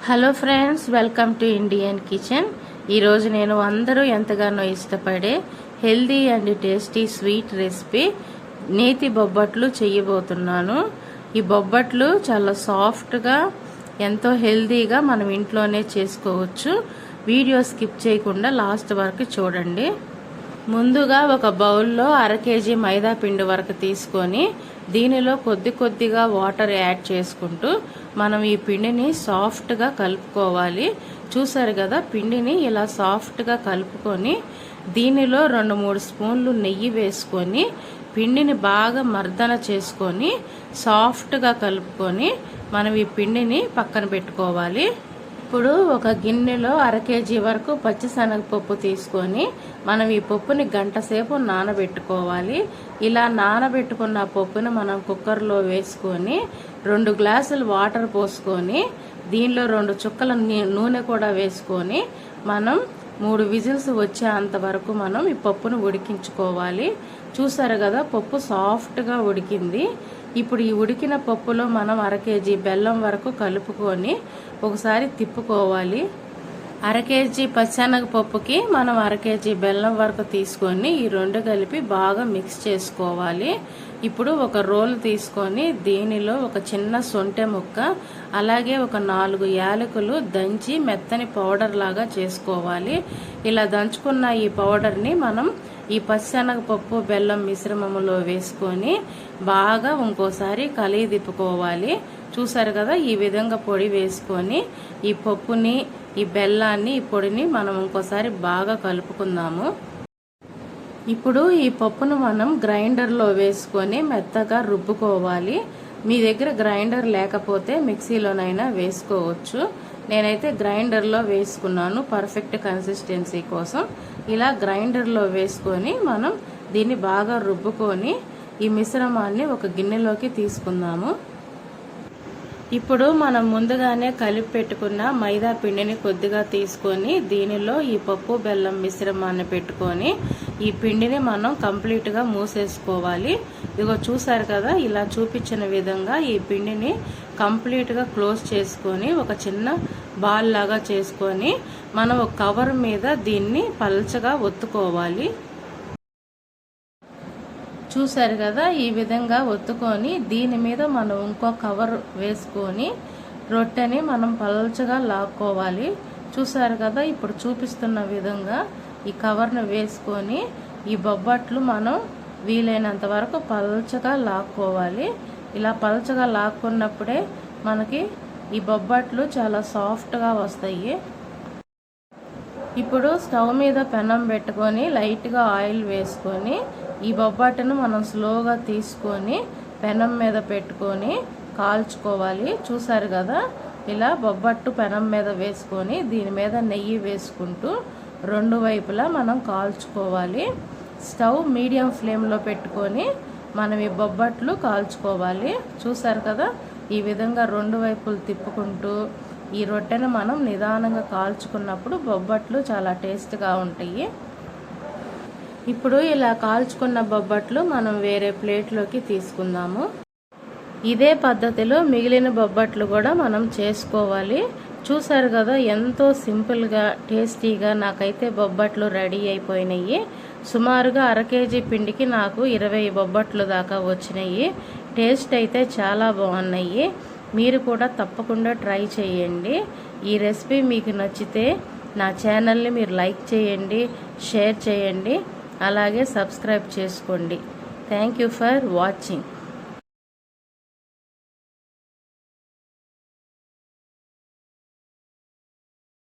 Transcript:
Hello friends, welcome to Indian kitchen. ఈరోజు నేను అందరూ ఎంతగానో ఇష్టపడే healthy and tasty sweet recipe నేతి బొబ్బట్లు చేయబోతున్నాను. ఈ బొబ్బట్లు చాలా సాఫ్ట్గా ఎంతో హెల్దీగా మనం ఇంట్లోనే చేసుకోవచ్చు. వీడియో స్కిప్ చేయకుండా లాస్ట్ వరకు చూడండి. ముందుగా ఒక బౌల్లో 1/2 కేజీ మైదా పిండి వరకు తీసుకొని దీనిలో కొద్దిగా వాటర్ యాడ్ చేసుకుంటూ మనం ఈ పిండిని సాఫ్ట్గా కలుపుకోవాలి. చూసారు కదా, పిండిని ఇలా సాఫ్ట్గా కలుపుకొని దీనిలో 2-3 స్పూన్లు నెయ్యి వేసుకొని పిండిని బాగా మర్దన చేసుకొని సాఫ్ట్గా కలుపుకొని మనం ఈ పిండిని పక్కన పెట్టుకోవాలి. ఇప్పుడు ఒక గిన్నెలో 1/2 కేజీ వరకు పచ్చిశనగపప్పు తీసుకొని మనం ఈ పప్పుని గంట సేపు నానబెట్టుకోవాలి. ఇలా నానబెట్టుకున్న పప్పుని మనం కుక్కర్లో వేసుకొని 2 గ్లాసులు వాటర్ పోసుకొని దీనిలో 2 చుక్కల నూనె కూడా వేసుకొని మనం 3 విజిల్స్ వచ్చేంత వరకు మనం ఈ పప్పును ఉడికించుకోవాలి. చూసారు కదా, పప్పు సాఫ్ట్గా ఉడికింది. ఇప్పుడు ఈ ఉడికిన పప్పులో మనం 1/2 కేజీ బెల్లం వరకు కలుపుకొని ఒకసారి తిప్పుకోవాలి. 1/2 కేజీ పచ్చెనగపప్పుకి మనం 1/2 కేజీ బెల్లం వరకు తీసుకొని ఈ 2 కలిపి బాగా మిక్స్ చేసుకోవాలి. ఇప్పుడు ఒక రోల్ తీసుకొని దీనిలో ఒక చిన్న సొంటె ముక్క, అలాగే ఒక 4 యాలకులు దంచి మెత్తని పౌడర్ లాగా చేసుకోవాలి. ఇలా దంచుకున్న ఈ పౌడర్ని మనం ఈ పచ్చెనగపప్పు బెల్లం మిశ్రమంలో వేసుకొని బాగా ఇంకోసారి కలిదిప్పుకోవాలి. చూసారు కదా, ఈ విధంగా పొడి వేసుకొని ఈ పప్పుని ఈ బెల్లాన్ని ఈ పొడిని మనం ఇంకోసారి బాగా కలుపుకుందాము. ఇప్పుడు ఈ పప్పును మనం గ్రైండర్లో వేసుకొని మెత్తగా రుబ్బుకోవాలి. మీ దగ్గర గ్రైండర్ లేకపోతే మిక్సీలోనైనా వేసుకోవచ్చు. నేనైతే గ్రైండర్లో వేసుకున్నాను పర్ఫెక్ట్ కన్సిస్టెన్సీ కోసం. ఇలా గ్రైండర్లో వేసుకొని మనం దీన్ని బాగా రుబ్బుకొని ఈ మిశ్రమాన్ని ఒక గిన్నెలోకి తీసుకుందాము. ఇప్పుడు మనం ముందుగానే కలిపి పెట్టుకున్న మైదా పిండిని కొద్దిగా తీసుకొని దీనిలో ఈ పప్పు బెల్లం మిశ్రమాన్ని పెట్టుకొని ఈ పిండిని మనం కంప్లీట్గా మూసేసుకోవాలి. ఇదిగో చూసారు కదా, ఇలా చూపించిన విధంగా ఈ పిండిని కంప్లీట్గా క్లోజ్ చేసుకొని ఒక చిన్న బాల్ లాగా చేసుకొని మనం ఒక కవర్ మీద దీన్ని పల్చగా ఒత్తుకోవాలి. చూసారు కదా, ఈ విధంగా ఒత్తుకొని దీని మీద మనం ఇంకో కవర్ వేసుకొని రొట్టెని మనం పల్చగా లాక్కోవాలి. చూసారు కదా, ఇప్పుడు చూపిస్తున్న విధంగా ఈ కవర్ను వేసుకొని ఈ బొబ్బట్లు మనం వీలైనంత వరకు పల్చగా లాక్కోవాలి. ఇలా పల్చగా లాక్కున్నప్పుడే మనకి ఈ బొబ్బట్లు చాలా సాఫ్ట్గా వస్తాయి. ఇప్పుడు స్టవ్ మీద పెనం పెట్టుకొని లైట్గా ఆయిల్ వేసుకొని ఈ బొబ్బట్టును మనం స్లోగా తీసుకొని పెనం మీద పెట్టుకొని కాల్చుకోవాలి. చూసారు కదా, ఇలా బొబ్బట్టు పెనం మీద వేసుకొని దీని మీద నెయ్యి వేసుకుంటూ 2 వైపులా మనం కాల్చుకోవాలి. స్టవ్ మీడియం ఫ్లేమ్లో పెట్టుకొని మనం ఈ బొబ్బట్లు కాల్చుకోవాలి. చూసారు కదా, ఈ విధంగా 2 వైపులు తిప్పుకుంటూ ఈ రొట్టెను మనం నిదానంగా కాల్చుకున్నప్పుడు బొబ్బట్లు చాలా టేస్ట్గా ఉంటాయి. ఇప్పుడు ఇలా కాల్చుకున్న బొబ్బట్లు మనం వేరే ప్లేట్లోకి తీసుకుందాము. ఇదే పద్ధతిలో మిగిలిన బొబ్బట్లు కూడా మనం చేసుకోవాలి. చూసారు కదా, ఎంతో సింపుల్గా టేస్టీగా నాకైతే బొబ్బట్లు రెడీ అయిపోయినాయి. సుమారుగా 1/2 కేజీ పిండికి నాకు 20 బొబ్బట్లు దాకా వచ్చినాయి. టేస్ట్ అయితే చాలా బాగున్నాయి. మీరు కూడా తప్పకుండా ట్రై చేయండి. ఈ రెసిపీ మీకు నచ్చితే నా ఛానల్ని మీరు లైక్ చేయండి, షేర్ చేయండి, అలాగే సబ్స్క్రైబ్ చేసుకోండి. Thank you for watching.